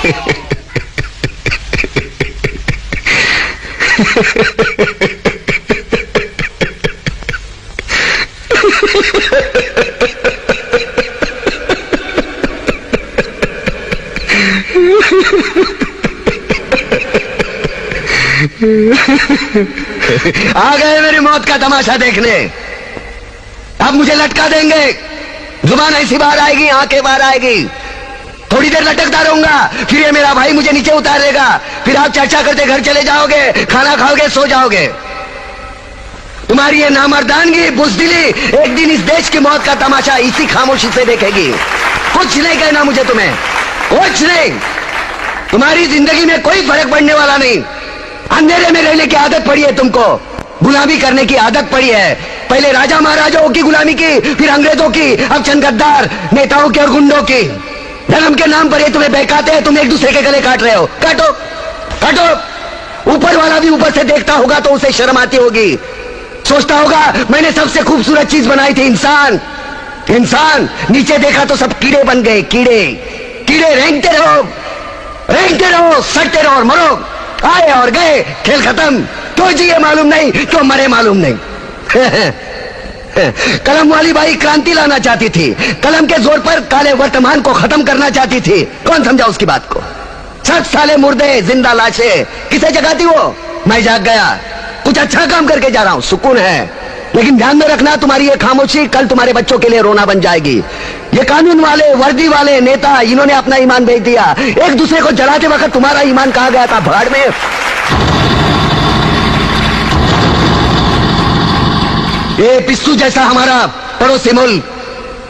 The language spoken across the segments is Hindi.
आ गए मेरी मौत का तमाशा देखने। अब मुझे लटका देंगे, जुबान ऐसी बाहर आएगी, आंखें बाहर आएगी, थोड़ी देर लटकता रहूंगा, फिर ये मेरा भाई मुझे नीचे उतारेगा, फिर आप चर्चा करते घर चले जाओगे, खाना खाओगे, सो जाओगे। तुम्हारी ये नामर्दानगी, बुज़दिली एक दिन इस देश की मौत का तमाशा इसी खामोशी से देखेगी। कुछ नहीं कहना मुझे, तुम्हें कुछ नहीं। तुम्हारी जिंदगी में कोई फर्क पड़ने वाला नहीं। अंधेरे में रहने की आदत पड़ी है तुमको, गुलामी करने की आदत पड़ी है। पहले राजा महाराजाओं की गुलामी की, फिर अंग्रेजों की, अब चंद गद्दार नेताओं की और गुंडों की। धर्म के नाम पर ये तुम्हें बहकाते हैं, तुम एक दूसरे के गले काट रहे हो। काटो काटो। ऊपर वाला भी ऊपर से देखता होगा तो उसे शर्म आती होगी, सोचता होगा मैंने सबसे खूबसूरत चीज बनाई थी, इंसान। इंसान नीचे देखा तो सब कीड़े बन गए, कीड़े कीड़े। रेंगते रहो, सड़ते रहो और मरो। आए और गए, खेल खत्म। क्यों जिए मालूम नहीं, क्यों मरे मालूम नहीं। कलम वाली बाई क्रांति लाना चाहती थी, कलम के जोर पर काले वर्तमान को खत्म करना चाहती थी। कौन समझा उसकी बात को? 60 साले मुर्दे, जिंदा लाशें, किसे जगाती वो? मैं जाग गया, कुछ अच्छा काम करके जा रहा हूं, सुकून है। लेकिन ध्यान में रखना, तुम्हारी ये खामोशी कल तुम्हारे बच्चों के लिए रोना बन जाएगी। ये कानून वाले, वर्दी वाले नेता, इन्होंने अपना ईमान बेच दिया। एक दूसरे को जलाते वक्त तुम्हारा ईमान कहां गया था? भाड़ में। ये पिस्सू जैसा हमारा पड़ोसी मुल्क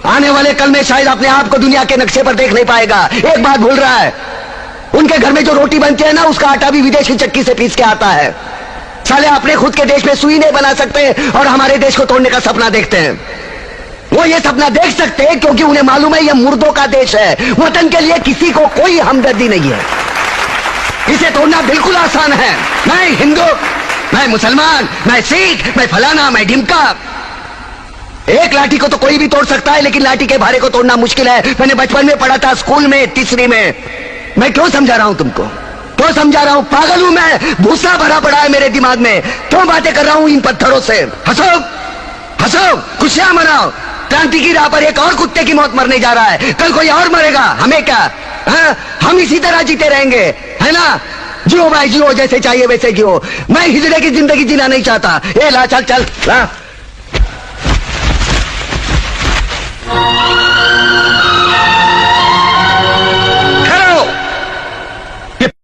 आने वाले कल में शायद अपने आप को दुनिया के नक्शे पर देख नहीं पाएगा। एक बात भूल रहा है, उनके घर में जो रोटी बनती है ना, उसका आटा भी विदेशी चक्की से पीस के आता है। साले अपने खुद के देश में सुई नहीं बना सकते और हमारे देश को तोड़ने का सपना देखते हैं। वो ये सपना देख सकते हैं क्योंकि उन्हें मालूम है ये मुर्दों का देश है। वतन के लिए किसी को कोई हमदर्दी नहीं है। इसे तोड़ना बिल्कुल आसान है। मैं हिंदू, मैं मुसलमान, मैं सिख, मैं फलाना, मैं ढिमका। एक लाठी को तो कोई भी तोड़ सकता है, लेकिन लाठी के भारे को तोड़ना मुश्किल है। मैंने बचपन में पढ़ा था, स्कूल में, तीसरी में। मैं क्यों समझा रहा हूं तुमको? क्यों समझा रहा हूं? पागल हूं मैं, भूसा भरा पड़ा है मेरे दिमाग में। क्यों बातें कर रहा हूं इन पत्थरों से? हंसो हंसो, खुशियां मनाओ। क्रांति की राह पर एक और कुत्ते की मौत मरने जा रहा है, कल कोई और मरेगा। हमें क्या? हम इसी तरह जीते रहेंगे, है ना? जियो भाई जियो, जैसे चाहिए वैसे जियो। मैं हिजड़े की जिंदगी जीना नहीं चाहता। ए ला, चल चल ला।